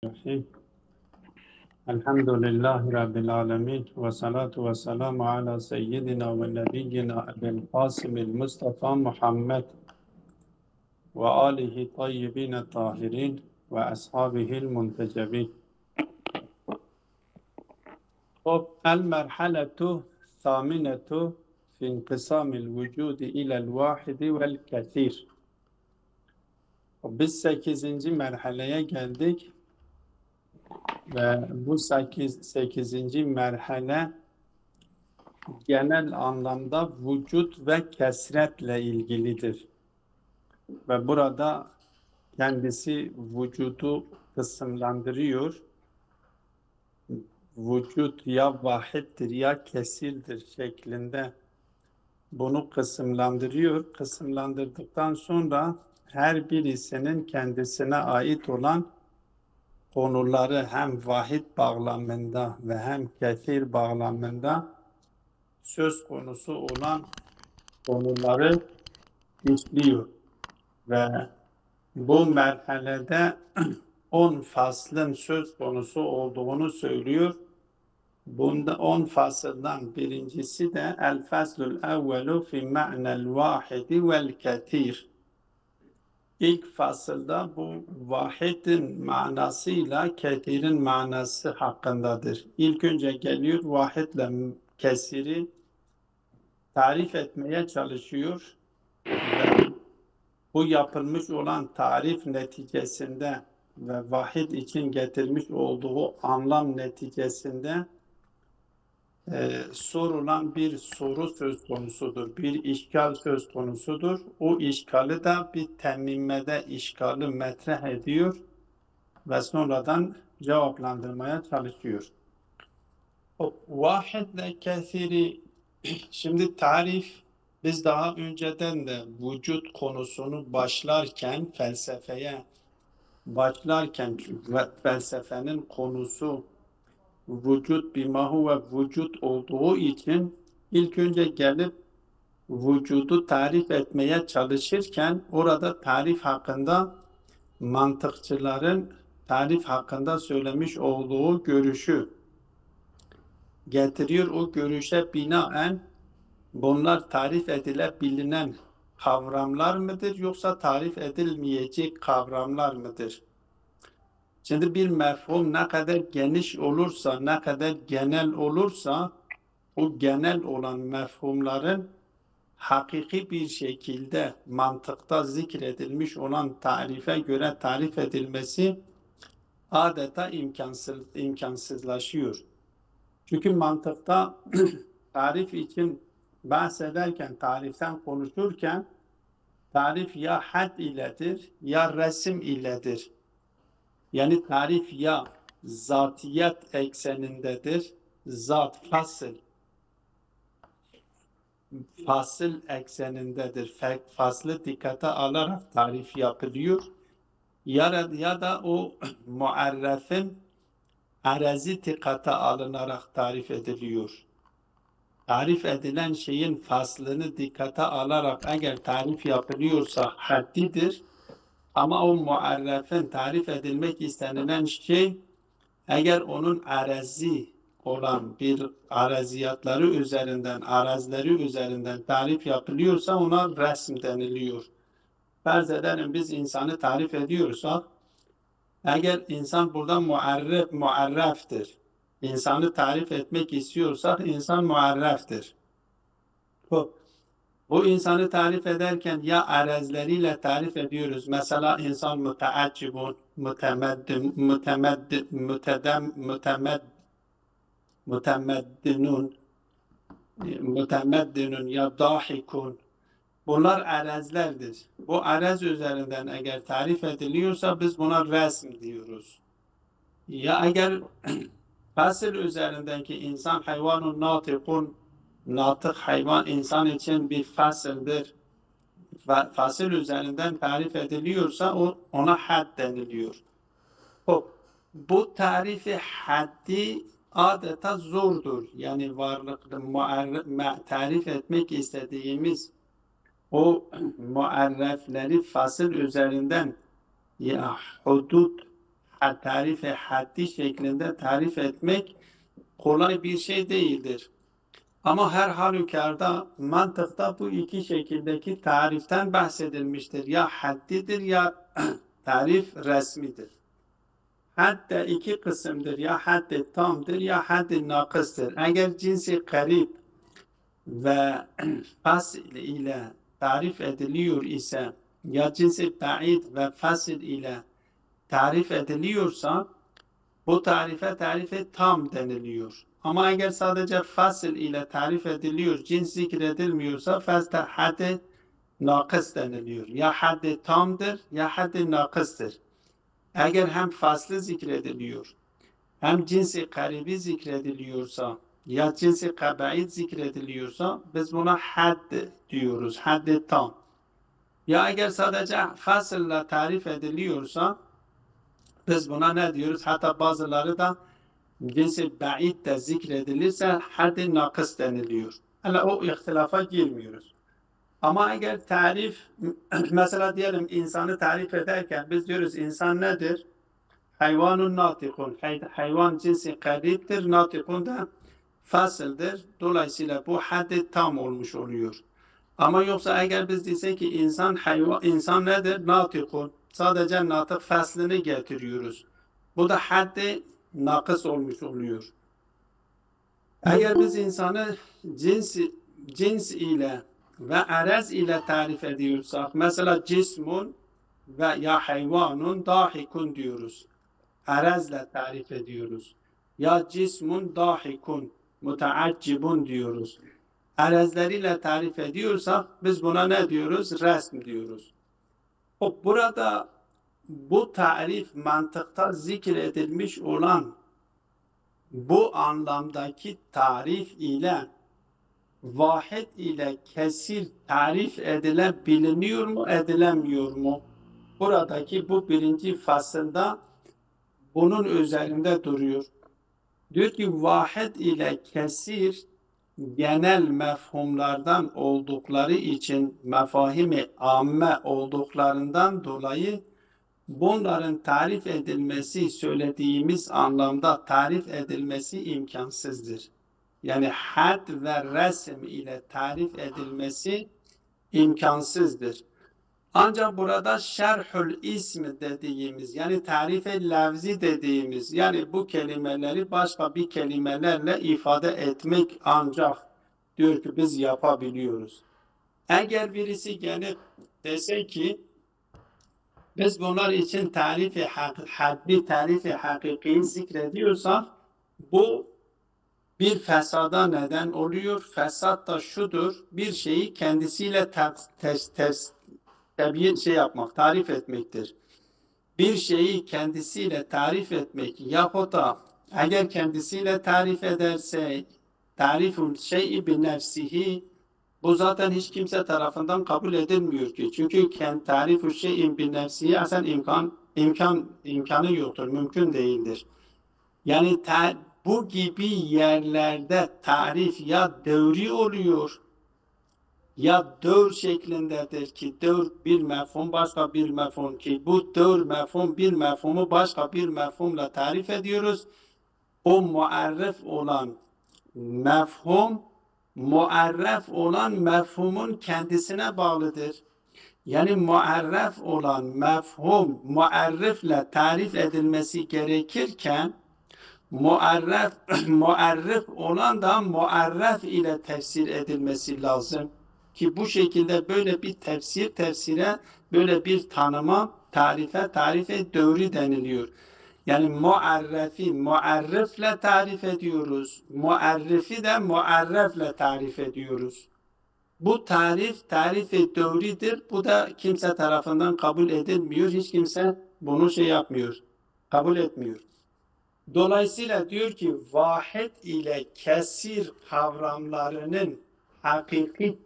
Bismillahirrahmanirrahim. Elhamdülillahi Rabbil alemin. Ve salatu ve selamu ala seyyidina ve nebiyyina Ebil Qasimil Mustafa Muhammed ve alihi tayyibine tahirin ve ashabihil muntecebin. El merhaletu thaminetu fi inqisamil vücudi ilel vahidi vel kethir. Biz 8. merhaleye geldik. Ve bu 8. merhale genel anlamda vücut ve kesretle ilgilidir. Ve burada kendisi vücudu kısımlandırıyor. Vücut ya vahittir ya kesirdir şeklinde bunu kısımlandırıyor. Kısımlandırdıktan sonra her birisinin kendisine ait olan konuları hem vahid bağlamında ve hem kesir bağlamında söz konusu olan konuları işliyor. Ve bu merhalede 10 faslın söz konusu olduğunu söylüyor. Bunda 10 fasıldan birincisi de el faslul evvelu fi ma'nel vahidi vel ketir. İlk fasılda bu vahidin manasıyla ketirin manası hakkındadır. İlk önce geliyor vahidle kesiri tarif etmeye çalışıyor ve bu yapılmış olan tarif neticesinde ve vahid için getirmiş olduğu anlam neticesinde sorulan bir soru söz konusudur. Bir işgal söz konusudur. O işgali de bir temmimede işgali metrah ediyor ve sonradan cevaplandırmaya çalışıyor. O vahidle kesiri şimdi tarif biz daha önceden de vücut konusunu başlarken felsefeye başlarken felsefenin konusu vücut bimahu ve vücut olduğu için ilk önce gelip vücudu tarif etmeye çalışırken orada tarif hakkında mantıkçıların tarif hakkında söylemiş olduğu görüşü getiriyor. O görüşe binaen bunlar tarif edilebilinen kavramlar mıdır yoksa tarif edilmeyecek kavramlar mıdır? Şimdi bir mefhum ne kadar geniş olursa, ne kadar genel olursa o genel olan mefhumların hakiki bir şekilde mantıkta zikredilmiş olan tarife göre tarif edilmesi adeta imkansızlaşıyor. Çünkü mantıkta tarif için bahsederken, tariften konuşurken tarif ya had iledir ya resim iledir. Yani tarif ya zatiyet eksenindedir, zat, fasıl eksenindedir. Faslı dikkate alarak tarif yapılıyor. Ya da o muarrefin arazi dikkate alınarak tarif ediliyor. Tarif edilen şeyin faslını dikkate alarak eğer tarif yapılıyorsa haddidir. Ama o muarrefin tarif edilmek istenilen şey eğer onun arazi olan bir araziyatları üzerinden, arazileri üzerinden tarif yapılıyorsa ona resim deniliyor. Farz edelim biz insanı tarif ediyorsak eğer insan burada muarreftir. İnsanı tarif etmek istiyorsak insan muarreftir. Bu insanı tarif ederken ya arazileriyle tarif ediyoruz. Mesela insan müteaccibun, mütemeddinun ya dahikun. Bunlar arazlerdir. Bu araz üzerinden eğer tarif ediliyorsa biz buna resm diyoruz. Ya eğer fasıl üzerindeki insan hayvanun natikun, natık hayvan insan için bir fasıldır. Fasıl üzerinden tarif ediliyorsa ona had deniliyor. Bu tarifi haddi adeta zordur. Yani varlıklı tarif etmek istediğimiz o muarrefleri fasıl üzerinden ya hudud tarif haddi şeklinde tarif etmek kolay bir şey değildir. Ama her halükarda mantıkta bu iki şekildeki tariften bahsedilmiştir. Ya haddidir ya tarif resmidir. Hatta iki kısımdır. Ya haddi tamdır ya haddi nakıstır. Eğer cinsi garip ve fasl ile tarif ediliyor ise ya cinsi ba'id ve fasl ile tarif ediliyorsa bu tarife tam deniliyor. Ama eğer sadece fasl ile tarif ediliyor, cins zikredilmiyorsa fasl haddi nakıs deniliyor. Ya haddi tamdır ya haddi nakıstır. Eğer hem faslı zikrediliyor hem cinsi garibi zikrediliyorsa ya cinsi kabaid zikrediliyorsa biz buna hadd diyoruz. Haddi tam. Ya eğer sadece fasılla tarif ediliyorsa biz buna ne diyoruz? Hatta bazıları da cinsi ba'id de zikredilirse haddi nakıs deniliyor. Hala o ihtilafa girmiyoruz. Ama eğer tarif, mesela diyelim insanı tarif ederken biz diyoruz insan nedir? Hayvanun natikun. Hayvan cinsi gariptir, natikun da fasıldır. Dolayısıyla bu haddi tam olmuş oluyor. Ama yoksa eğer biz desek ki insan nedir? Natikun. Sadece natık faslını getiriyoruz. Bu da haddi nakıs olmuş oluyor. Eğer biz insanı cins ile ve araz ile tarif ediyorsak, mesela cismun ve ya hayvanun dahikun diyoruz. Arazla tarif ediyoruz. Ya cismun dahikun, muteaccibun diyoruz. Arazlarıyla tarif ediyorsak biz buna ne diyoruz? Resm diyoruz. Burada bu tarif mantıkta zikredilmiş olan bu anlamdaki tarif ile vahid ile kesir tarif edilebiliyor mu, edilemiyor mu? Buradaki bu birinci fasılda bunun üzerinde duruyor. Diyor ki vahid ile kesir genel mefhumlardan oldukları için, mefahimi amme olduklarından dolayı bunların tarif edilmesi, söylediğimiz anlamda tarif edilmesi imkansızdır. Yani had ve resim ile tarif edilmesi imkansızdır. Ancak burada şerhül ism dediğimiz, yani tarife lafzi dediğimiz, yani bu kelimeleri başka bir kelimelerle ifade etmek ancak diyor ki biz yapabiliyoruz. Eğer birisi gelip dese ki biz bunlar için haddi tarifi hakiki zikrediyorsak bu bir fesada neden oluyor. Fesat da şudur, bir şeyi kendisiyle tarif etmektir. Bir şeyi kendisiyle tarif etmek yahut da eğer kendisiyle tarif ederse tarifun şey'i bi nefsihi bu zaten hiç kimse tarafından kabul edilmiyor ki. Çünkü tarifu şey'in bi nefsihi aslında imkanı yoktur, mümkün değildir. Yani bu gibi yerlerde tarif ya devri oluyor ya dövr şeklindedir ki dövr bir mefhum başka bir mefhum ki bu dövr mefhum bir mefhumu başka bir mefhumla tarif ediyoruz. O muarref olan mefhum muarref olan mefhumun kendisine bağlıdır. Yani muarref olan mefhum muarrifle tarif edilmesi gerekirken muarref olan da muarref ile tefsir edilmesi lazım. Ki bu şekilde böyle bir tefsire, böyle bir tanıma, tarife dövri deniliyor. Yani muarrifle tarif ediyoruz. Muarrifi de muarrefle tarif ediyoruz. Bu tarife dövridir. Bu da kimse tarafından kabul edilmiyor. Hiç kimse bunu yapmıyor, kabul etmiyor. Dolayısıyla diyor ki vahid ile kesir kavramlarının hakiki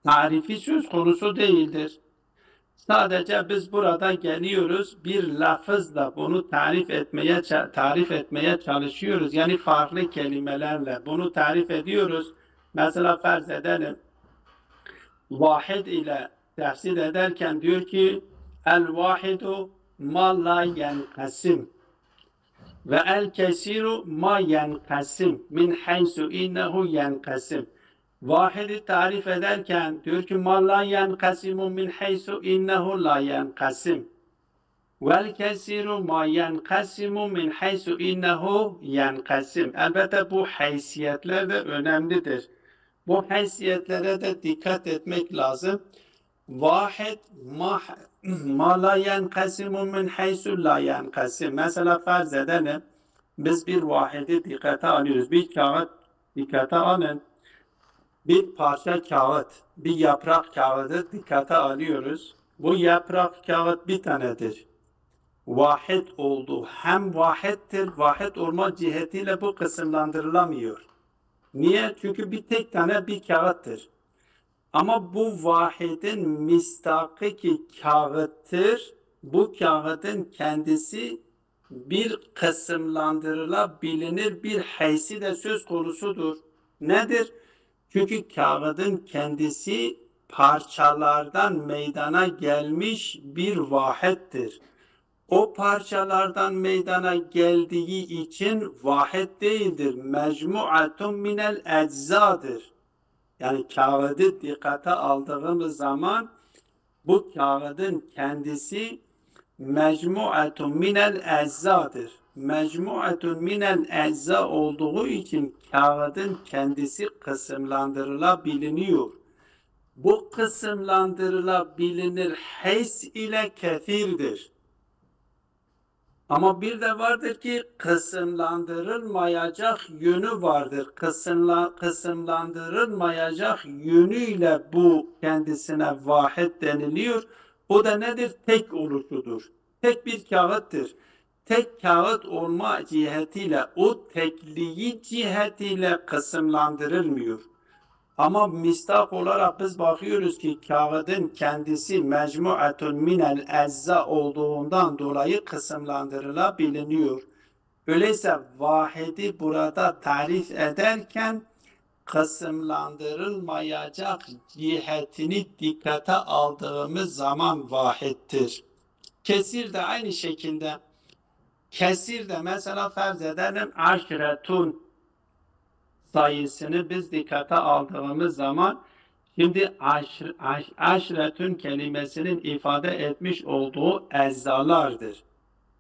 tarifi söz konusu değildir. Sadece biz burada geliyoruz bir lafızla bunu tarif etmeye çalışıyoruz. Yani farklı kelimelerle bunu tarif ediyoruz. Mesela farz edelim vahid ile tefsir ederken diyor ki el vahidu ma la yenkasim. Ve el kesiru ma yenkasim min haysu innehu yenkasim. Vahidi tarif ederken diyor ki ma la yenkasimu min haysu innehu la yenkasim. Vel kesiru ma yenkasimu min haysu innehu yenkasim. Elbette bu haysiyetler de önemlidir. Bu haysiyetlere de dikkat etmek lazım. Vahid ma la yenkasimu min haysu la yenkasim. Mesela farz edelim. Biz bir vahidi dikkate alıyoruz. Bir kağıt dikkate alın. Bir parça kağıt, bir yaprak kağıdı dikkate alıyoruz. Bu yaprak kağıt bir tanedir. Vahid oldu. Hem vahiddir, vahid olma cihetiyle bu kısımlandırılamıyor. Niye? Çünkü bir tek tane bir kağıttır. Ama bu vahidin mistakı ki kağıttır, bu kağıdın kendisi bir kısımlandırılabilir bir haysi de söz konusudur. Nedir? Çünkü kağıdın kendisi parçalardan meydana gelmiş bir vahittir. O parçalardan meydana geldiği için vahid değildir. Mecmuatun minel eczadır. Yani kağıdı dikkate aldığımız zaman bu kağıdın kendisi mecmuatun minel eczadır. Mecmuatun minel ecza olduğu için kağıdın kendisi kısımlandırılabiliyor. Bu kısımlandırılabilir hays ile kethirdir. Ama bir de vardır ki kısımlandırılmayacak yönü vardır. Kısımlandırılmayacak yönüyle bu kendisine vahid deniliyor. O da nedir? Tek oluşudur. Tek bir kağıttır. Tek kağıt olma cihetiyle, o tekliği cihetiyle kısımlandırılmıyor. Ama mistak olarak biz bakıyoruz ki kağıdın kendisi mecmuatun minel ecza olduğundan dolayı kısımlandırılabiliyor. Öyleyse vahidi burada tarif ederken kısımlandırılmayacak cihetini dikkate aldığımız zaman vahittir. Kesir de aynı şekilde. Kesir de mesela farz edelim aşretun sayısını biz dikkate aldığımız zaman şimdi aşretün kelimesinin ifade etmiş olduğu eczalardır.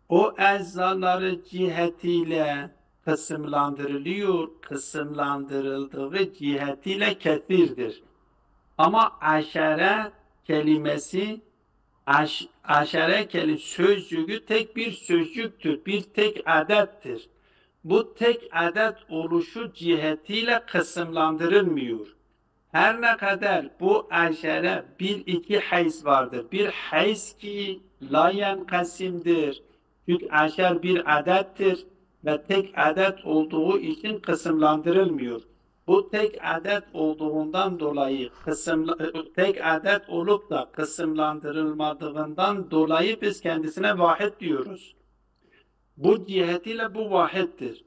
O eczaları cihetiyle kısımlandırılıyor, kısımlandırıldığı cihetiyle kethirdir. Ama aşere kelimesi aşere sözcüğü tek bir sözcüktür, bir tek adettir. Bu tek adet oluşu cihetiyle kısımlandırılmıyor. Her ne kadar bu aşere bir iki hays vardır. Bir hays ki la yenkasimdir. Çünkü aşer bir adettir ve tek adet olduğu için kısımlandırılmıyor. Bu tek adet olduğundan dolayı tek adet olup da kısımlandırılmadığından dolayı biz kendisine vahid diyoruz. Bu cihetiyle bu vahiddir.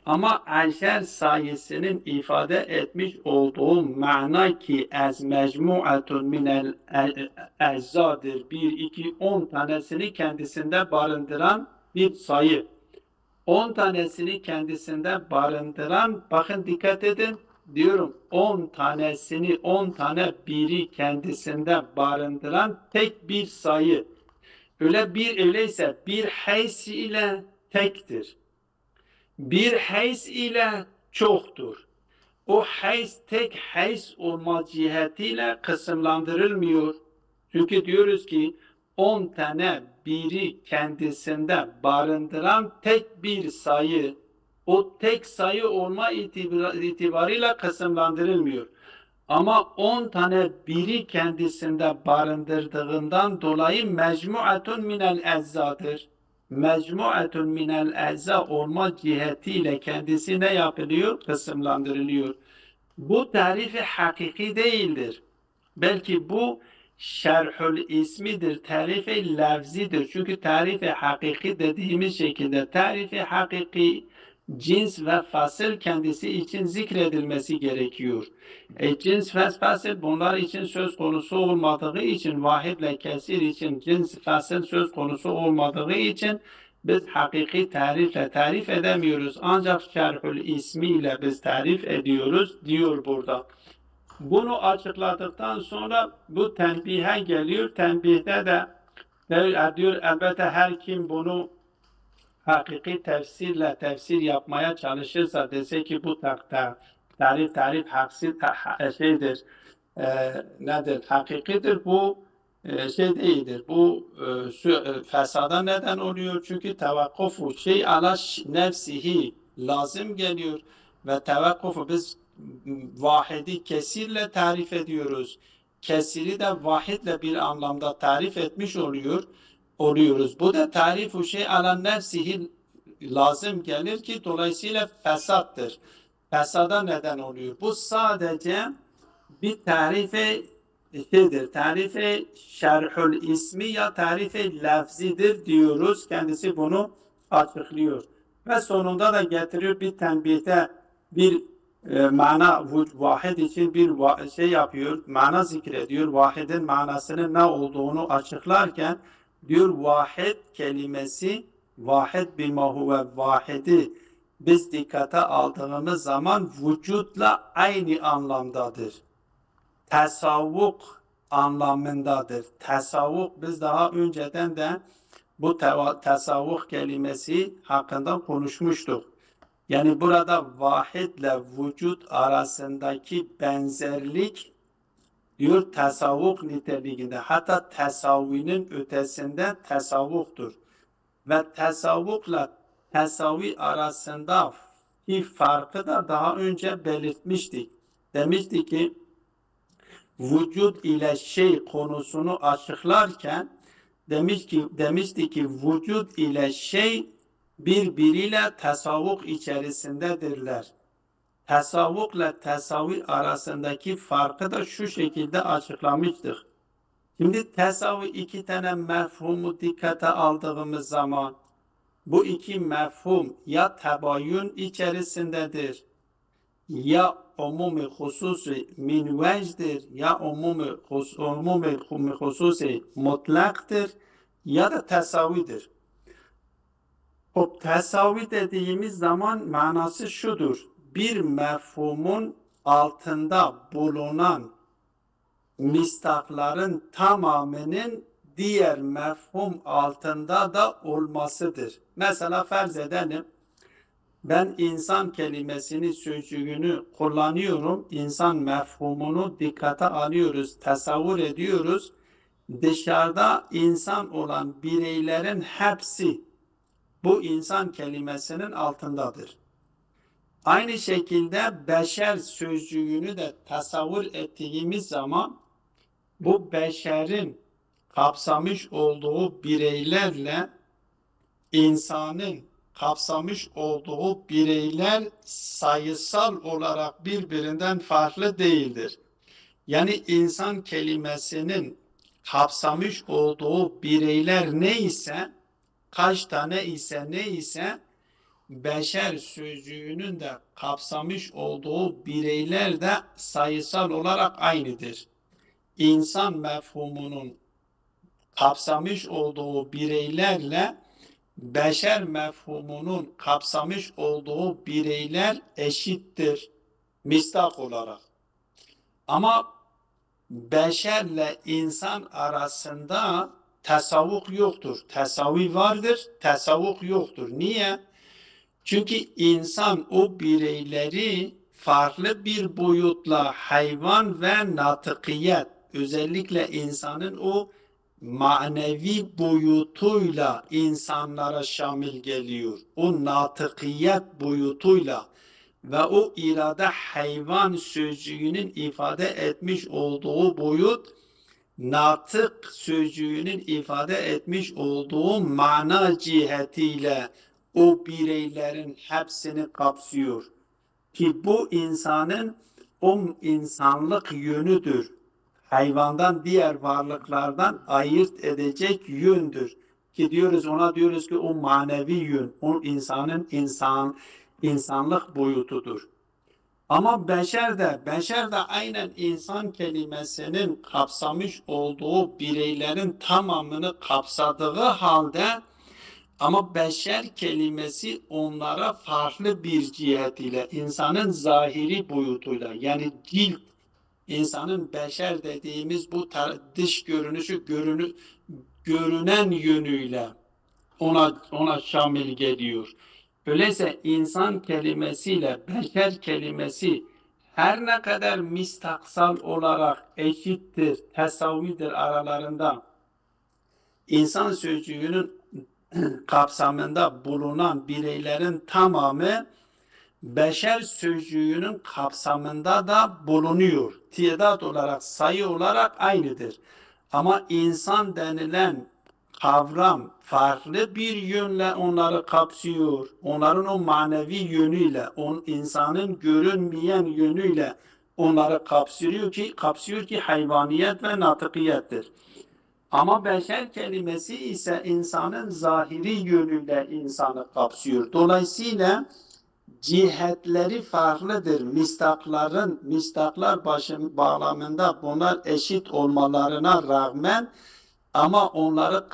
Ama aşer sayısının ifade etmiş olduğu mana ki ez mecmuatun minel eczadır. 1, 2, 10 tanesini kendisinde barındıran bir sayı. 10 tanesini kendisinde barındıran, bakın dikkat edin, diyorum 10 tanesini, 10 tane biri kendisinde barındıran tek bir sayı. Öyleyse bir hays ile tektir. Bir hays ile çoktur. O hays tek hays olma cihetiyle kısımlandırılmıyor. Çünkü diyoruz ki 10 tane biri kendisinde barındıran tek bir sayı. O tek sayı olma itibarıyla kısımlandırılmıyor. Ama 10 tane biri kendisinde barındırdığından dolayı mecmuatun minel eczadır. Mecmuatun minel ecza olma cihetiyle kendisi ne yapılıyor? Kısımlandırılıyor. Bu tarifi hakiki değildir. Belki bu şerhül ismidir, tarifi lafzidir. Çünkü tarifi hakiki dediğimiz şekilde tarifi hakiki cins ve fasıl kendisi için zikredilmesi gerekiyor. Cins ve fasıl bunlar için söz konusu olmadığı için, vahidle kesir için cins fasıl söz konusu olmadığı için biz hakiki tarifle tarif edemiyoruz. Ancak şerhül ismiyle biz tarif ediyoruz diyor burada. Bunu açıkladıktan sonra bu tenbihe geliyor. Tenbihte de diyor elbette her kim bunu hakiki tefsirle tefsir yapmaya çalışırsa, dese ki bu tarif haksız şeydir, nedir, hakikidir, bu şey değildir. Bu fesada neden oluyor. Çünkü tevakkufu şey ala nefsihi lazım geliyor ve tevakkufu biz vahidi kesirle tarif ediyoruz. Kesiri de vahidle bir anlamda tarif etmiş oluyoruz. Bu da tarifu şey ala nefsihi lazım gelir ki dolayısıyla fesattır. Fesada neden oluyor. Bu sadece bir tarife şeydir. Tarife şerhül ismi ya tarife lafzidir diyoruz. Kendisi bunu açıklıyor. Ve sonunda da getiriyor bir tenbihte bir mana vahid için bir şey yapıyor. Mana zikrediyor. Vahidin manasının ne olduğunu açıklarken diyor vahid kelimesi vahid bima huve vahidi biz dikkate aldığımız zaman vücutla aynı anlamdadır. Tasavvuk anlamındadır. Tasavvuk biz daha önceden de bu tasavvuk kelimesi hakkında konuşmuştuk. Yani burada vahidle vücut arasındaki benzerlik diyor tasavvuk niteliğinde. Hatta tasavvinin ötesinde tasavvuktur. Ve tasavvukla tesavi arasındaki farkı da daha önce belirtmiştik. Demiştik ki vücut ile şey konusunu açıklarken demiştik ki vücut ile şey birbiriyle tasavvuk içerisindedirler. Tasavvukla tesavi arasındaki farkı da şu şekilde açıklamıştık. Şimdi tesavi iki tane mefhumu dikkate aldığımız zaman bu iki mefhum ya tebayün içerisindedir ya umumi hususi min vecdir ya umumi hususi mutlaktır ya da tesavidir. O tesavi dediğimiz zaman manası şudur. Bir mefhumun altında bulunan mistakların tamamının diğer mefhum altında da olmasıdır. Mesela farz edelim, ben insan kelimesini, sözcüğünü kullanıyorum, insan mefhumunu dikkate alıyoruz, tasavvur ediyoruz. Dışarıda insan olan bireylerin hepsi bu insan kelimesinin altındadır. Aynı şekilde beşer sözcüğünü de tasavvur ettiğimiz zaman bu beşerin kapsamış olduğu bireylerle insanın kapsamış olduğu bireyler sayısal olarak birbirinden farklı değildir. Yani insan kelimesinin kapsamış olduğu bireyler neyse, kaç tane ise neyse, beşer sözcüğünün de kapsamış olduğu bireyler de sayısal olarak aynıdır. İnsan mefhumunun kapsamış olduğu bireylerle beşer mefhumunun kapsamış olduğu bireyler eşittir mistak olarak. Ama beşerle insan arasında tasavvuk yoktur. Tesavi vardır, tasavvuk yoktur. Niye? Çünkü insan o bireyleri farklı bir boyutla hayvan ve natıkiyet, özellikle insanın o manevi boyutuyla insanlara şamil geliyor. O natıkiyet boyutuyla ve o irade hayvan sözcüğünün ifade etmiş olduğu boyut, natık sözcüğünün ifade etmiş olduğu mana cihetiyle o bireylerin hepsini kapsıyor. Ki bu insanın o insanlık yönüdür. Hayvandan, diğer varlıklardan ayırt edecek yöndür. Ki diyoruz ona, diyoruz ki o manevi yön, o insanın insanlık boyutudur. Ama beşer de aynen insan kelimesinin kapsamış olduğu bireylerin tamamını kapsadığı halde ama beşer kelimesi onlara farklı bir cihet ile, insanın zahiri boyutuyla, yani cilt, insanın beşer dediğimiz bu dış görünüşü, görünen yönüyle ona şamil geliyor. Öyleyse insan kelimesiyle beşer kelimesi her ne kadar mistaksal olarak eşittir, tesavidir aralarında, insan sözcüğünün kapsamında bulunan bireylerin tamamı beşer sözcüğünün kapsamında da bulunuyor. Tiyadat olarak, sayı olarak aynıdır. Ama insan denilen kavram farklı bir yönle onları kapsıyor. Onların o manevi yönüyle, insanın görünmeyen yönüyle onları kapsıyor ki hayvaniyet ve natıkiyettir. Ama beşer kelimesi ise insanın zahiri yönüyle insanı kapsıyor. Dolayısıyla cihetleri farklıdır. Mistaklar bağlamında bunlar eşit olmalarına rağmen ama onları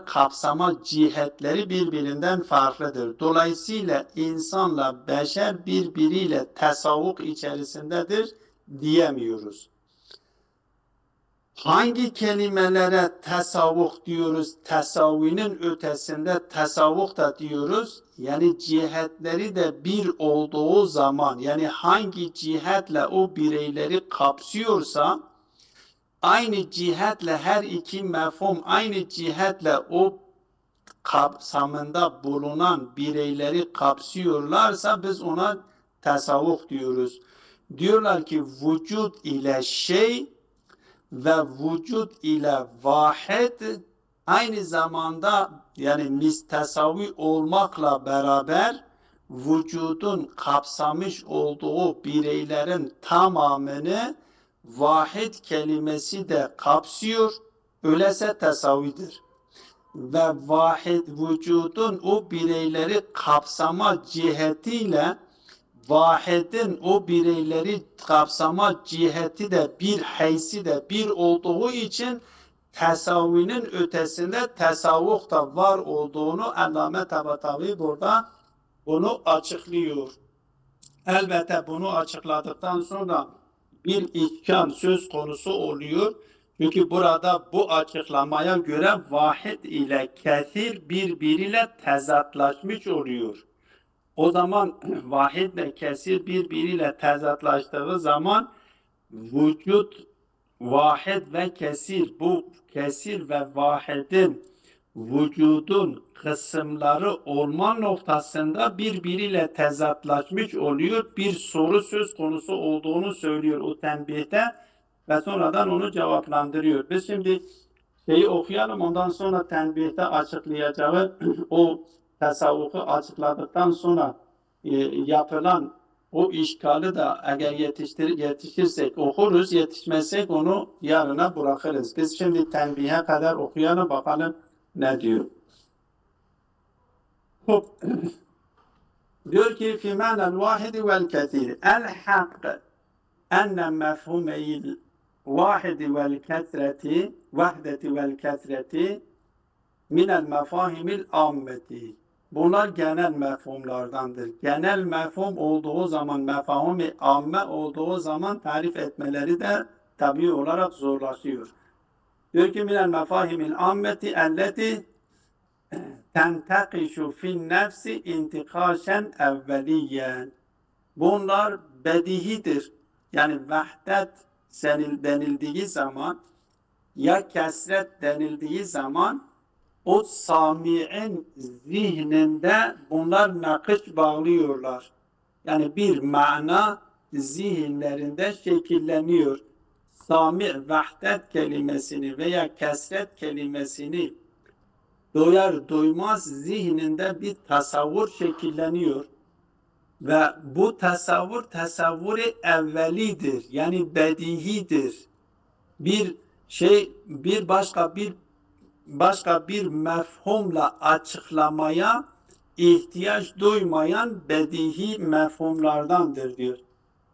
kapsama cihetleri birbirinden farklıdır. Dolayısıyla insanla beşer birbiriyle tesavvuk içerisindedir diyemiyoruz. Hangi kelimelere tesavvuk diyoruz? Tesavvünün ötesinde tesavvuk da diyoruz. Yani cihetleri de bir olduğu zaman, yani hangi cihetle o bireyleri kapsıyorsa, aynı cihetle her iki mefhum, aynı cihetle o kapsamında bulunan bireyleri kapsıyorlarsa biz ona tesavvuk diyoruz. Diyorlar ki vücut ile şey ve vücut ile vahid aynı zamanda yani müstesavi olmakla beraber vücudun kapsamış olduğu bireylerin tamamını vahid kelimesi de kapsıyor. Öyleyse tesavidir. Ve vahid vücudun o bireyleri kapsama cihetiyle vahidin o bireyleri kapsama ciheti de bir, haysi de bir olduğu için tesavvünün ötesinde tesavvuk da var olduğunu Allame Tabatabai burada bunu açıklıyor. Elbette bunu açıkladıktan sonra bir işkal söz konusu oluyor. Çünkü burada bu açıklamaya göre vahid ile kesir birbiriyle tezatlaşmış oluyor. O zaman vahid ve kesir birbiriyle tezatlaştığı zaman vücut, vahid ve kesir, bu kesir ve vahidin vücudun kısımları olma noktasında birbiriyle tezatlaşmış oluyor. Bir soru söz konusu olduğunu söylüyor o tenbihte ve sonradan onu cevaplandırıyor. Biz şimdi şeyi okuyalım, ondan sonra tenbihte açıklayacağı o tasavvufu açıkladıktan sonra yapılan o işgali de eğer yetişirsek okuruz, yetişmezsek onu yarına bırakırız. Biz şimdi tenbihe kadar okuyalım, bakalım ne diyor. Diyor ki fi ma'nel vahidi vel kesir el hak enne mefhumeyil vahidi vel kesreti vahdeti vel kesreti minel mefahimil ammeti. Bunlar genel mefhumlardandır. Genel mefhum olduğu zaman, mefahum-i amme olduğu zaman tarif etmeleri de tabii olarak zorlaşıyor. Diyor ki minel mefahimil ammeti elleti tentakişu fin nefsi intikaşen evveliyen. Bunlar bedihidir. Yani vahdet denildiği zaman ya kesret denildiği zaman o sami'in zihninde bunlar nakış bağlıyorlar. Yani bir mana zihinlerinde şekilleniyor. Sami' vahdet kelimesini veya kesret kelimesini duyar duymaz zihninde bir tasavvur şekilleniyor. Ve bu tasavvuru evvelidir. Yani bedihidir. Başka bir mefhumla açıklamaya ihtiyaç duymayan bedihi mefhumlardandır diyor.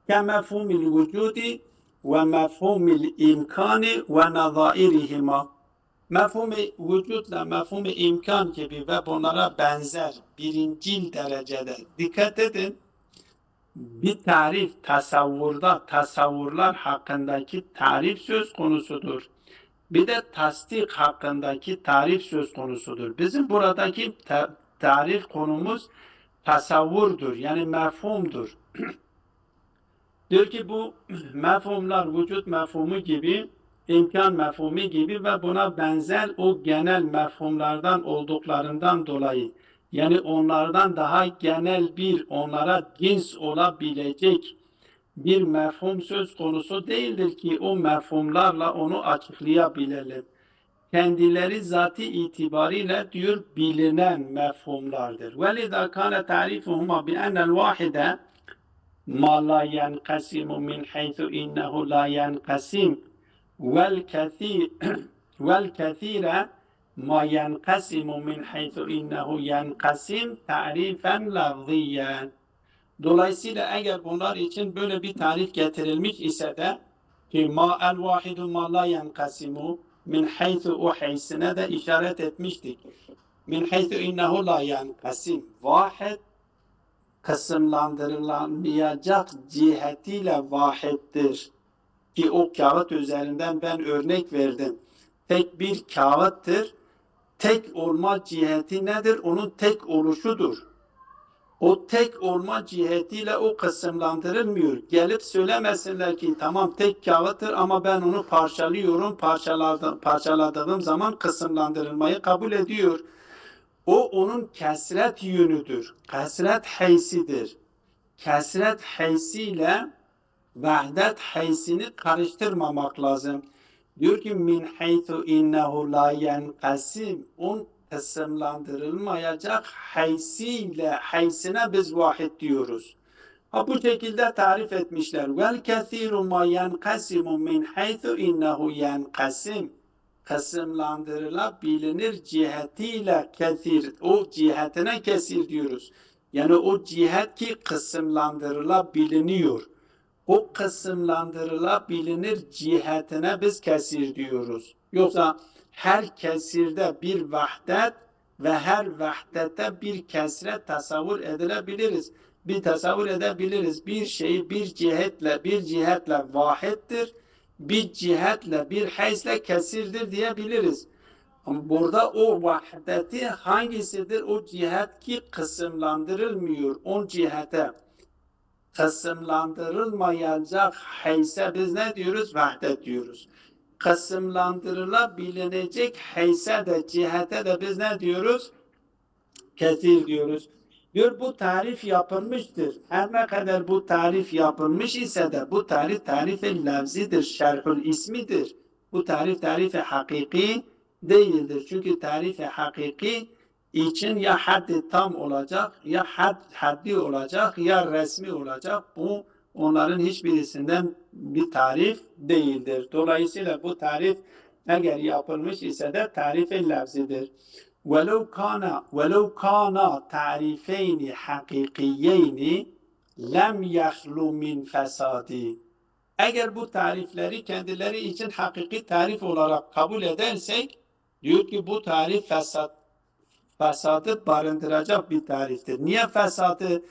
Ke mefhumil vücudi ve mefhumil imkani ve nazairihima. Mefhum-i vücutla mefhum-i imkan gibi ve bunlara benzer birincil derecede dikkat edin. Bir tarif tasavvurda tasavvurlar hakkındaki tarif söz konusudur. Bir de tasdik hakkındaki tarif söz konusudur. Bizim buradaki tarif konumuz tasavvurdur. Yani mefhumdur. Diyor ki bu mefhumlar vücut mefhumu gibi, imkan mefhumu gibi ve buna benzer o genel mefhumlardan olduklarından dolayı, yani onlardan daha genel bir, onlara cins olabilecek bir mefhum söz konusu değildir ki o mefhumlarla onu açıklayabilelim. Kendileri zatî itibariyle diyor bilinen mefhumlardır. وَلِذَا كَانَ تَعْرِفُهُمَا بِأَنَّ الْوَاحِدَ مَا لَا يَنْقَسِمُ مِنْ حَيْثُ إِنَّهُ لَا يَنْقَسِمُ وَالْكَثِيرَ مَا يَنْقَسِمُ مِنْ حَيْثُ إِنَّهُ يَنْقَسِمُ تَعْرِيفًا لَفْظِيًّا. Dolayısıyla eğer bunlar için böyle bir tarif getirilmiş ise de ki ma el vahidu ma la yenkasimu min haythu o haysine de işaret etmiştik. Min haythu innehu la yenkasim. Vahid kısımlandırılamayacak cihetiyle vahiddir. Ki o kağıt üzerinden ben örnek verdim. Tek bir kağıttır. Tek olma ciheti nedir? Onun tek oluşudur. O tek olma cihetiyle o kısımlandırılmıyor. Gelip söylemesinler ki tamam tek kağıttır ama ben onu parçalıyorum. Parçaladığım zaman kısımlandırılmayı kabul ediyor. O onun kesret yönüdür. Kesret haysidir. Kesret haysiyle vahdet haysini karıştırmamak lazım. Diyor ki min haythu innehu la yenkasim. Kısımlandırılmayacak haysine biz vahid diyoruz. Bu şekilde tarif etmişler. Vel kethiru ma yenkasimu min haythu innehu yenkasim. Kısımlandırılabilir cihetiyle kethir. O cihetine kesir diyoruz. Yani o cihet ki kısımlandırılabiliniyor. O kısımlandırılabilir cihetine biz kesir diyoruz. Yoksa her kesirde bir vahdet ve her vahdette bir kesret tasavvur edilebiliriz. Bir tasavvur edebiliriz. Bir şeyi bir cihetle vahittir, bir cihetle bir haysle kesirdir diyebiliriz. Ama burada o vahdeti hangisidir? O cihet ki kısımlandırılmıyor. O cihete kısımlandırılmayacak hayse biz ne diyoruz? Vahdet diyoruz. Kısımlandırılabilecek hayse de cihete de biz ne diyoruz? Kesir diyoruz. Diyor bu tarif yapılmıştır. Her ne kadar bu tarif yapılmış ise de bu tarifi lafzidir, şerhül ismidir. Bu tarifi hakiki değildir. Çünkü tarifi hakiki için ya haddi tam olacak, ya haddi olacak, ya resmi olacak. Bu onların hiçbirisinden bir tarif değildir. Dolayısıyla bu tarif eğer yapılmış ise de tarifi lafzidir. وَلَوْ كَانَ تَعْرِفَيْنِ حَقِيقِيَّيْنِ لَمْ يَخْلُ مِنْ فَسَادِ. Eğer bu tarifleri kendileri için hakiki tarif olarak kabul edersek, diyor ki bu tarif fesadı barındıracak bir tariftir. Niye fesadı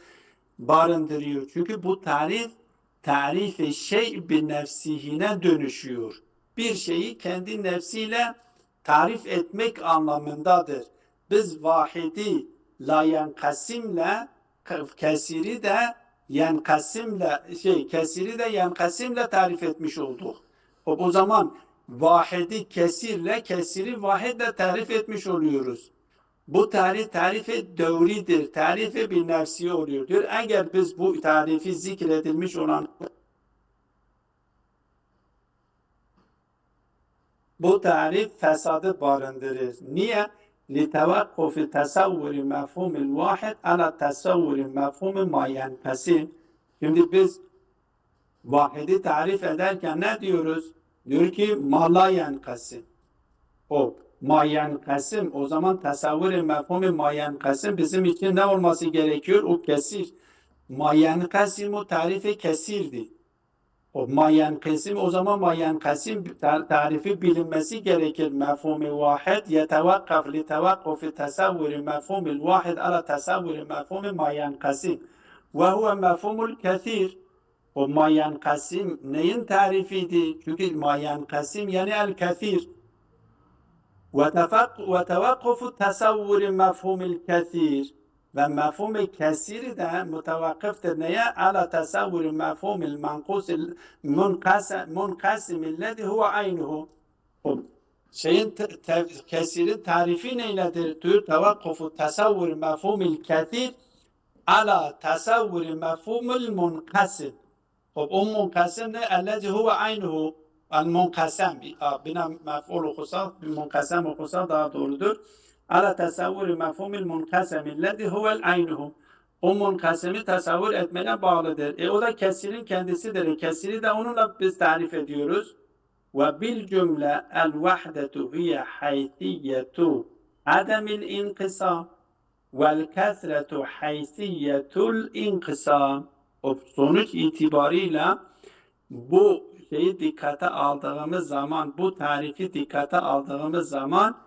barındırıyor? Çünkü bu tarifi şey bir nefsihine dönüşüyor. Bir şeyi kendi nefsiyle tarif etmek anlamındadır. Biz vahidi la yenkasimle kesiri de yenkasimle tarif etmiş olduk. O zaman vahidi kesirle kesiri vahidle tarif etmiş oluyoruz. Bu tarifi devridir. Tarifi bir nefsi oluyor diyor. Eğer biz bu tarifi zikredilmiş olan bu tarif fesadı barındırır. Niye? لِتَوَقُّفِ تَسَوُّرِ مَفْهُمِ الْوَاحِدِ عَلَى تَسَوُّرِ مَفْهُمِ مَا يَنْقَسِمُ. Şimdi biz vahidi tarif ederken ne diyoruz? Diyor ki مَا لَا يَنْقَسِمُ. Mayenkasim, o zaman tasavvur-i mefhum mayenkasim bizim için ne olması gerekiyor? O kesir. Mayenkasim o tarifi kesirdi. O mayenkasim, o zaman mayenkasim tarifi bilinmesi gerekir. Mefhum-i vahid yetevakkaf li tevakkufi tasavvur-i mefhum-il vahid ala tasavvur-i mefhum mayenkasim. Ve huve mefhumul kesir. O mayenkasim neyin tarifiydi? Çünkü mayenkasim yani el-kesir. وتوقف تصور مفهوم الكثير ve mefhum-i kesiri de mutavakkıftır neye? Ala tasavvur mefhum el-mankus munkasim illezi huve aynuhu. Şeyin kesirin tarifi neyledir? Tevakkufu tasavvur mefhum-il kesir ala tasavvur mefhum el-munkasim. O munkasim ne? Ellezi huve aynuhu. El-munkasem. Bina mef'ul kusal, munkasem kusal daha doğrudur. Ala tasavvuri mefhumil munkasem illezi huvel aynuhu. O munkasemi tasavvur etmeye bağlıdır. O da kesirin kendisidir. Kesiri de onunla biz tarif ediyoruz. Ve bil cümle el vahdetu hiye haysiyetu ademil inkısam vel kesretu haysiyetul inkısam. O sonuç itibarıyla bu şeyi dikkate aldığımız zaman, bu tarifi dikkate aldığımız zaman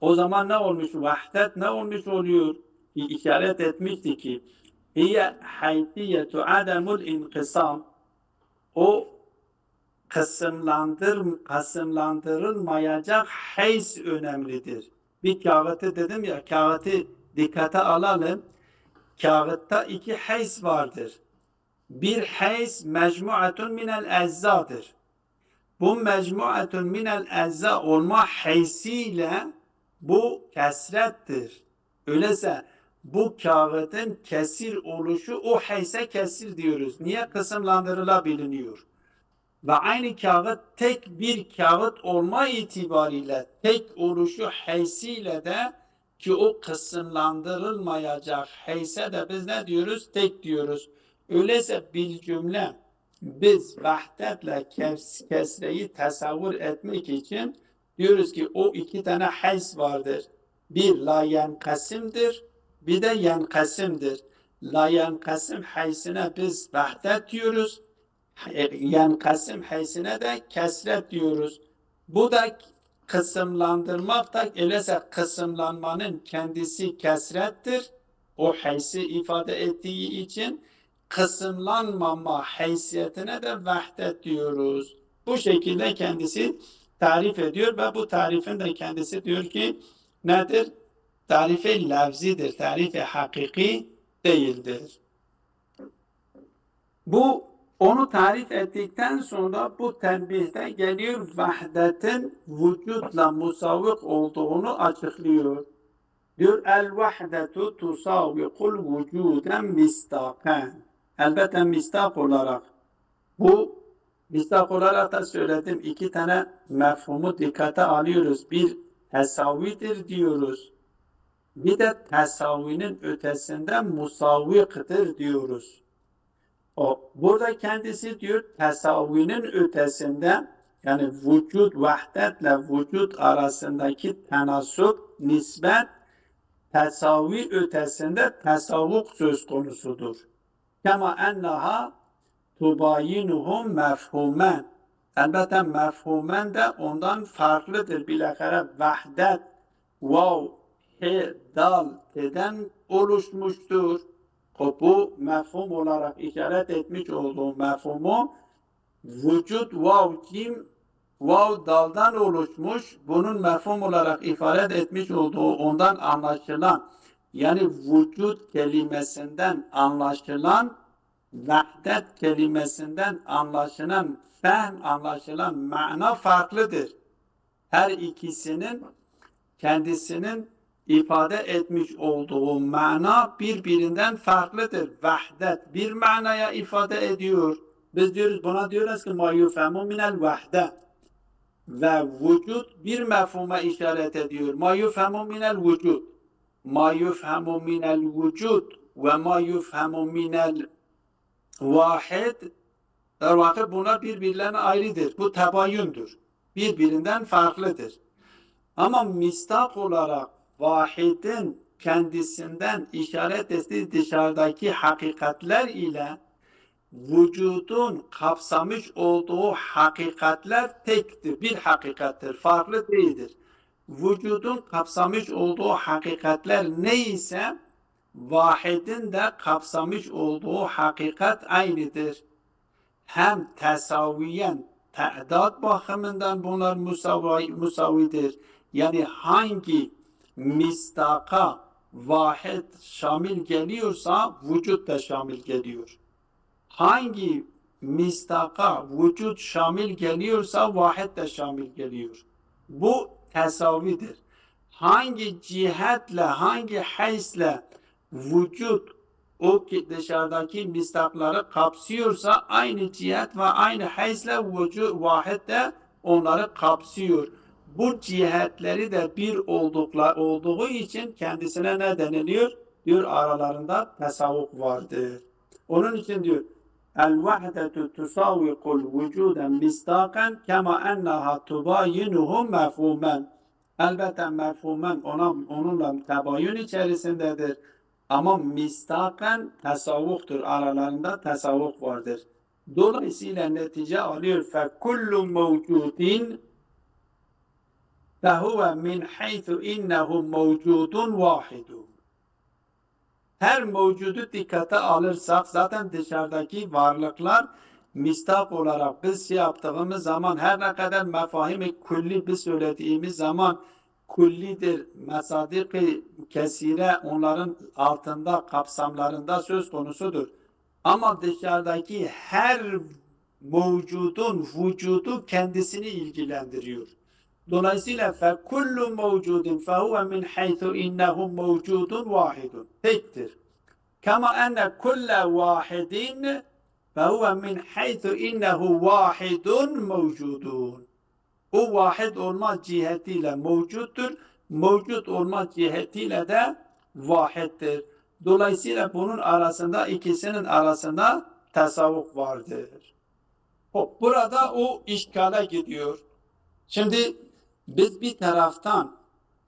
o zaman ne olmuş? Vahdet ne olmuş oluyor? İşaret etmişti ki hiye haysiyetu ademul inkısam, o kısımlandırılmayacak hays önemlidir. Bir kağıtı dedim ya, kağıtı dikkate alalım. Kağıtta iki hays vardır. Bir hays mecmuatun minel eczadır. Bu mecmuatun minel ecza olma haysiyle bu kesrettir. Öyleyse bu kağıdın kesir oluşu o hayse kesir diyoruz. Niye? Kısımlandırılabiliyor. Ve aynı kağıt tek bir kağıt olma itibariyle tek oluşu haysiyle de ki o kısımlandırılmayacak hayse de biz ne diyoruz? Tek diyoruz. Öyleyse bil cümle biz vahdetle kesreyi tasavvur etmek için diyoruz ki o iki tane hays vardır. Bir la yenkasimdir, bir de yenkasimdir. La yenkasim haysine biz vahdet diyoruz. Yenkasim haysine de kesret diyoruz. Bu da kısımlandırmak da öyleyse kısımlanmanın kendisi kesrettir. O haysi ifade ettiği için kısımlanmama haysiyetine de vahdet diyoruz. Bu şekilde kendisi tarif ediyor ve bu tarifin de kendisi diyor ki nedir? Tarife lafzidir, tarife hakiki değildir. Bu onu tarif ettikten sonra bu tenbihte geliyor vahdetin vücutla musavvık olduğunu açıklıyor. Diyor el vahdetu tusavvikul vücuden mistaken. Elbette mistak olarak. Bu mistak olarak da söyledim. İki tane mefhumu dikkate alıyoruz. Bir tesavidir diyoruz. Bir de tesavinin ötesinde musavviktir diyoruz. Burada kendisi diyor tesavinin ötesinde yani vücut vahdetle vücut arasındaki tenasüp, nispet tesavi ötesinde tesavvuk söz konusudur. Kema enneha tubayinuhum mefhumen. Elbette mefhumen de ondan farklıdır. Bilakare vahdet, vav, he, dal, teden oluşmuştur. Bu mefhum olarak işaret etmiş olduğu mefhumu vücut, vav, cim, vav daldan oluşmuş. Bunun mefhum olarak ifade etmiş olduğu ondan anlaşılan yani vücut kelimesinden anlaşılan vahdet kelimesinden anlaşılan anlaşılan mana farklıdır. Her ikisinin kendisinin ifade etmiş olduğu mana birbirinden farklıdır. Vahdet bir manaya ifade ediyor. Biz diyoruz buna diyoruz ki ma yufhamu minel vahde. Ve vücut bir mefhuma işaret ediyor. Ma yufhamu minel vücut. Ma yufhamu minel vücut ve ma yufhamu minel vahid. Vakit bunlar birbirlerine ayrıdır. Bu tebayündür. Birbirinden farklıdır. Ama mistak olarak vahidin kendisinden işaret ettiği dışarıdaki hakikatler ile vücudun kapsamış olduğu hakikatler tektir, bir hakikattir, farklı değildir. Vücudun kapsamış olduğu hakikatler neyse vahidin de kapsamış olduğu hakikat aynıdır. Hem tesaviyen, te'dat bakımından bunlar musavidir. Yani hangi mistaka vahid şamil geliyorsa vücut da şamil geliyor. Hangi mistaka vücut şamil geliyorsa vahid de şamil geliyor. Bu tesavidir. Hangi cihetle, hangi haysle vücut o dışarıdaki mistakları kapsıyorsa aynı cihet ve aynı haysle vücut vahid de onları kapsıyor. Bu cihetleri de bir olduğu için kendisine ne deniliyor? Diyor aralarında tesavvuk vardır. Onun için diyor el-vahdetu tusavikul vücuden mistakan kema enneha tubayinuhum mefhumen. Elbette mefhumen onunla tebayün içerisindedir. Ama mistakan tesavvuktur. Aralarında tesavvuk vardır. Dolayısıyla netice alıyor. فَكُلُّ مَوْجُودٍ فَهُوَ مِنْ حَيْثُ اِنَّهُ مَوْجُودٌ وَاحِدٌ. Her mevcudu dikkate alırsak zaten dışarıdaki varlıklar mistak olarak biz yaptığımız zaman her ne kadar mefahim-i külli biz söylediğimiz zaman kullidir, mesadik-i kesire onların altında, kapsamlarında söz konusudur. Ama dışarıdaki her mevcudun vücudu kendisini ilgilendiriyor. Dolayısıyla فَكُلُّ مَوْجُودٍ فَهُوَ مِنْ حَيْثُ اِنَّهُ مَوْجُودٌ وَاحِدٌ. Tektir. كَمَا أَنَّ كُلَّ وَاحِدٍ فَهُوَ مِنْ حَيْثُ اِنَّهُ وَاحِدٌ مَوْجُودٌ. O vahid olma cihetiyle mevcuttur. Mevcut olma cihetiyle de vahiddir. Dolayısıyla bunun arasında, ikisinin arasında tasavvuf vardır. Burada o işgale gidiyor. Şimdi biz bir taraftan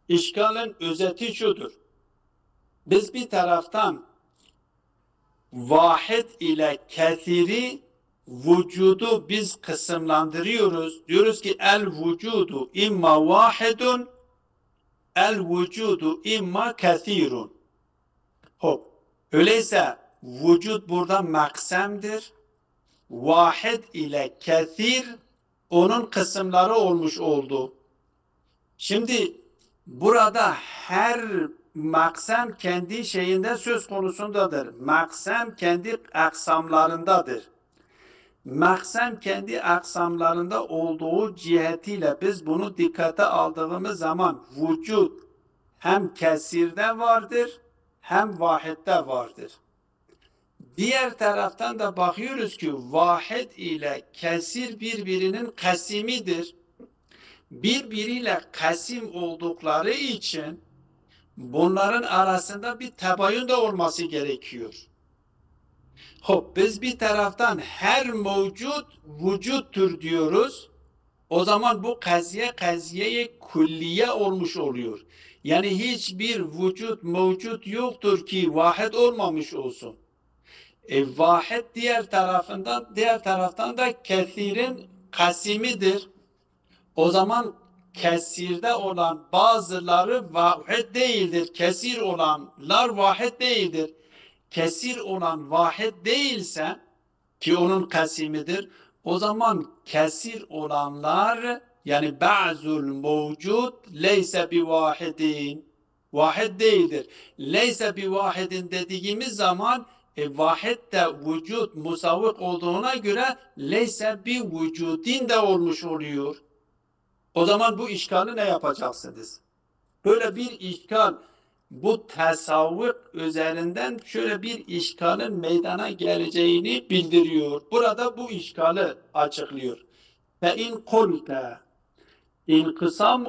işgalin özeti şudur. Biz bir taraftan vahid ile kethiri vücudu biz kısımlandırıyoruz. Diyoruz ki el vücudu imma vahidun el vücudu imma kethirun. Öyleyse vücut burada maksemdir. Vahid ile kethir onun kısımları olmuş oldu. Şimdi burada her maksam kendi şeyinde söz konusundadır. Maksam kendi aksamlarındadır. Maksam kendi aksamlarında olduğu cihetiyle biz bunu dikkate aldığımız zaman vücut hem kesirde vardır hem vahidde vardır. Diğer taraftan da bakıyoruz ki vahid ile kesir birbirinin kasimidir. Birbiriyle kasim oldukları için bunların arasında bir tebayün de olması gerekiyor. Biz bir taraftan her mevcut vücuttur diyoruz. O zaman bu kaziyeye külliye olmuş oluyor. Yani hiçbir vücut mevcut yoktur ki vahid olmamış olsun. Vahid diğer taraftan da kesirin kasimidir. O zaman kesirde olan bazıları vahid değildir. Kesir olanlar vahid değildir. Kesir olan vahid değilse ki onun kasimidir. O zaman kesir olanlar yani ba'zul mevcud leyse bi vahidin. Vahid değildir. Leyse bi vahidin dediğimiz zaman vahid de vücut musavvik olduğuna göre leyse bi vücudin de olmuş oluyor. O zaman bu işgali ne yapacaksınız? Böyle bir işgal, bu tasavvuf üzerinden şöyle bir işgalin meydana geleceğini bildiriyor. Burada bu işgali açıklıyor. Fe in kulte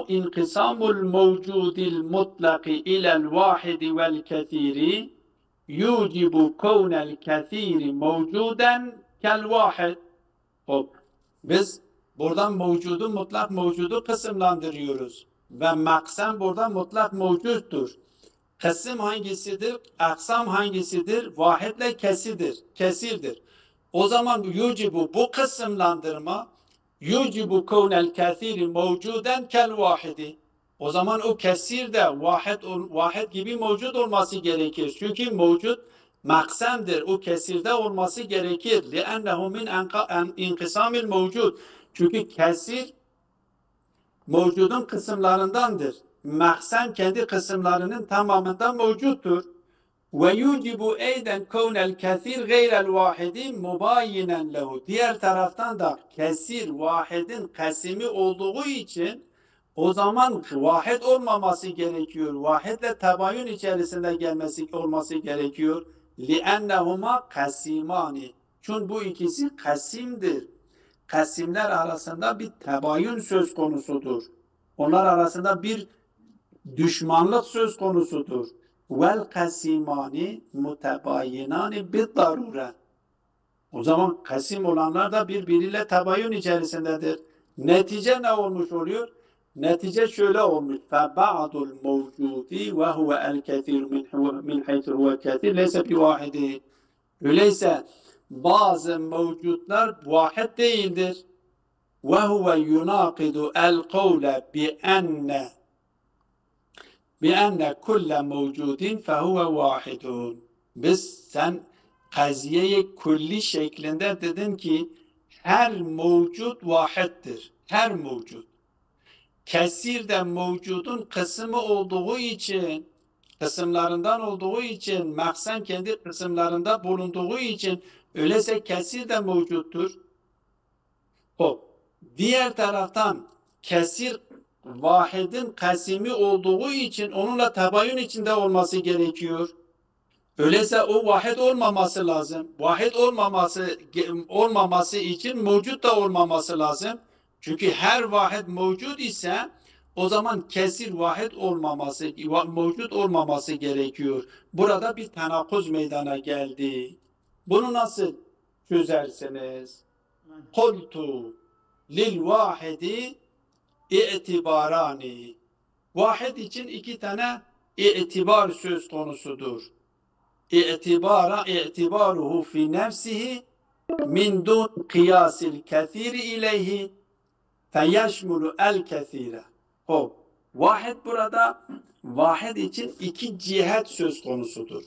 inqisamul mevcudil mutlaki ilel vahidi vel kethiri yucibu kevnel kethiri mevcuden kel vahid. Biz buradan mutlak mevcudu kısımlandırıyoruz. ve maksam burada mutlak mevcuttur. Kısım hangisidir? Aksam hangisidir? Vahidle kesirdir. O zaman yucibu bu kısımlandırma yucibu kevnel kâthiri mevcuden kel vahidi. O zaman o kesir de vahid gibi mevcut olması gerekir. Çünkü mevcut maksemdir. O kesirde olması gerekir. لِأَنَّهُ مِنْ اِنْقِسَامِ الْمَوْجُودِ. Çünkü kesir mevcudun kısımlarındandır. Maksem kendi kısımlarının tamamında mevcuttur. Ve yucibu eyden kevnel kesir gayrel vahidi mubayinen lehu. Diğer taraftan da kesir vahidin kasimi olduğu için o zaman vahid olmaması gerekiyor. Vahidle tabayun içerisinde olması gerekiyor. لِأَنَّهُمَا kasimani. Çünkü bu ikisi kasimdir. Kasimler arasında bir tabayun söz konusudur. Onlar arasında bir düşmanlık söz konusudur. Vel kasimani mutebayinani bid darure. O zaman kasim olanlar da birbiriyle tabayun içerisindedir. Netice ne olmuş oluyor? Netice şöyle olmuş. Feba'dul mevcudi ve huve el kethir min haythu huve kethir leyse bi vahidi. Öyleyse bazı mevcutlar vahid değildir. Ve huve yunakidu el kavle bi enne kulle mevcudin fehuve vahidun. Sen kaziyeyi kulli şeklinde dedin ki her mevcut vahiddir. Her mevcut. Kesir de mevcudun kısmı olduğu için, kısımlarından olduğu için, maksem kendi kısımlarında bulunduğu için öyleyse kesir de mevcuttur. Diğer taraftan kesir vahidin kasimi olduğu için onunla tabayun içinde olması gerekiyor. Öyleyse o vahid olmaması lazım. Vahid olmaması için mevcut da olmaması lazım. Çünkü her vahid mevcut ise o zaman kesir vahid mevcut olmaması gerekiyor. Burada bir tenakuz meydana geldi. Bunu nasıl çözersiniz? Kultu lil vahidi İtibarani. Vahid için iki tane itibar söz konusudur. İtibaruhu fi nefsihi min dun kıyasil kethiri ileyhi feyeşmulu el kethire. Vahid için iki cihet söz konusudur.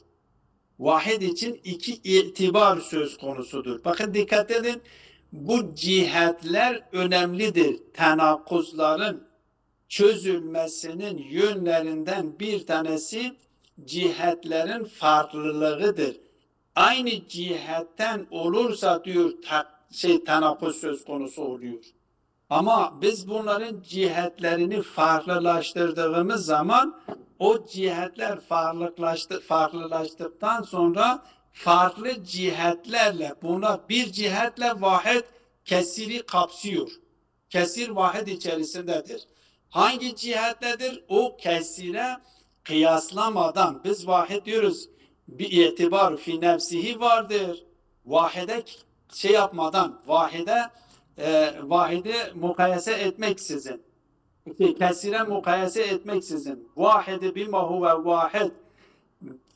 Vahid için iki itibar söz konusudur. Bakın dikkat edin. Bu cihetler önemlidir. Tenakuzların çözülmesinin yönlerinden bir tanesi cihetlerin farklılığıdır. Aynı cihetten olursa diyor tenakuz söz konusu oluyor. Ama biz bunların cihetlerini farklılaştırdığımız zaman o cihetler farklılaştıktan sonra farklı cihetlerle bir cihetle vahid kesiri kapsıyor. Kesir vahid içerisindedir. Hangi cihetledir? O kesire kıyaslamadan biz vahid diyoruz. Bir itibar fi nefsihi vardır. Vahide yapmadan vahide mukayese etmeksizin. Kesire mukayese etmeksizin. Vahidi bima huve vahid.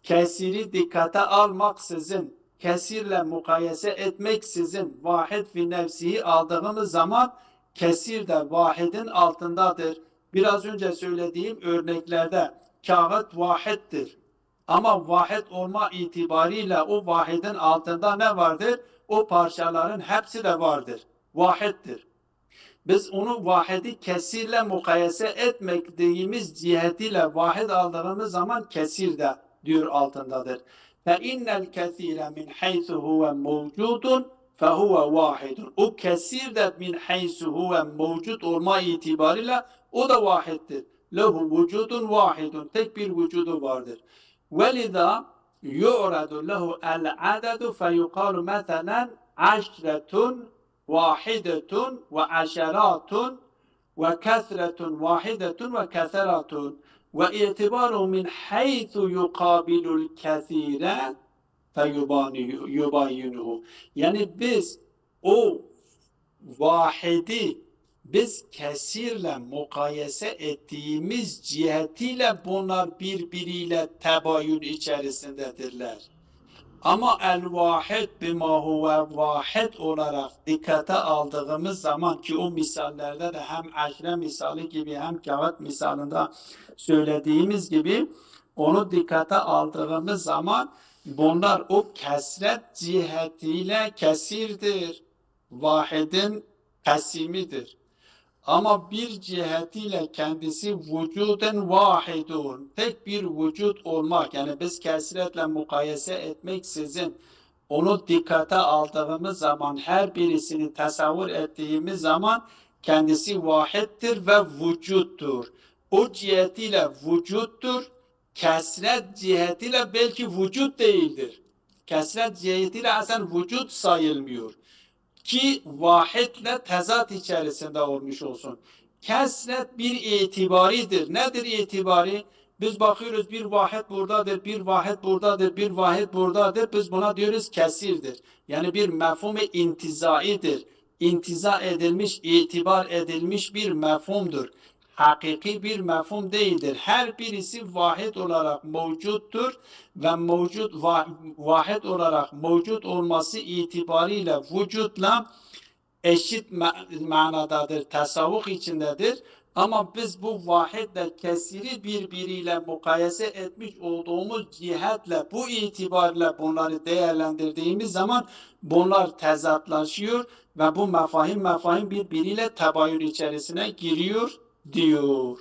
Kesiri dikkate almaksızın, kesirle mukayese etmeksizin vahid fi nefsihi aldığımız zaman kesir de vahidin altındadır. Biraz önce söylediğim örneklerde kağıt vahiddir. Ama vahid olma itibariyle o vahidin altında ne vardır? O parçaların hepsi de vardır. Vahiddir. Biz onu vahidi kesirle mukayese etmediğimiz cihetiyle vahid aldığımız zaman kesir de diyor altındadır. فَاِنَّ الْكَثِيرَ مِنْ حَيْثُ هُوَ مَوْجُودٌ فَهُوَ وَاحِدٌ. O kesir de min haysu huve mevcut olma itibariyle o da vahiddir. Lehu vücudun vahidun. Tek bir vücudu vardır. وَلِذَا يُعْرَدُ لَهُ الْعَدَدُ فَيُقَالُ مَثَلًا عَشْرَةٌ وَاحِدَةٌ وَعَشَرَاتٌ وَكَثْرَةٌ وَاحِدَةٌ وَكَثَرَاتٌ وَاِعْتِبَارُهُ مِنْ حَيْثُ يُقَابِلُ الْكَثِيرَ فَيُبَايِنُهُ. Yani biz o vahidi biz kesirle mukayese ettiğimiz cihetiyle bunlar birbiriyle tebayün içerisindedirler. Ama el-vahid bima huve vahid olarak dikkate aldığımız zaman ki o misallerde de hem aşre misali gibi hem kağıt misalında söylediğimiz gibi onu dikkate aldığımız zaman bunlar o kesret cihetiyle kesirdir. Vahidin kasimidir. Ama bir cihetiyle kendisi vücudun vahidun, tek bir vücut olmak, yani biz kesretle mukayese etmeksizin onu dikkate aldığımız zaman, her birisini tasavvur ettiğimiz zaman kendisi vahiddir ve vücuttur. O cihetiyle vücuttur, kesret cihetiyle belki vücut değildir. Kesret cihetiyle aslında vücut sayılmıyor ki vahidle tezat içerisinde olmuş olsun. Kesret bir itibaridir. Nedir itibari? Biz bakıyoruz bir vahid buradadır, bir vahid buradadır, bir vahid buradadır. Biz buna diyoruz kesirdir. Yani bir mefhum-i intizaidir. İntiza edilmiş, itibar edilmiş bir mefhumdur. Hakiki bir mefhum değildir. Her birisi vahid olarak mevcuttur ve vahid olarak mevcut olması itibariyle vücutla eşit manadadır, tasavvuf içindedir. Ama biz bu vahidle kesiri birbiriyle mukayese etmiş olduğumuz cihetle bu itibarla bunları değerlendirdiğimiz zaman bunlar tezatlaşıyor ve bu mefahim birbiriyle tebayün içerisine giriyor diyor.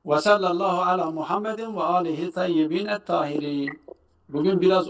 Ve sallallahu ala Muhammedin ve alihi tayyibin et tahirin. Bugün biraz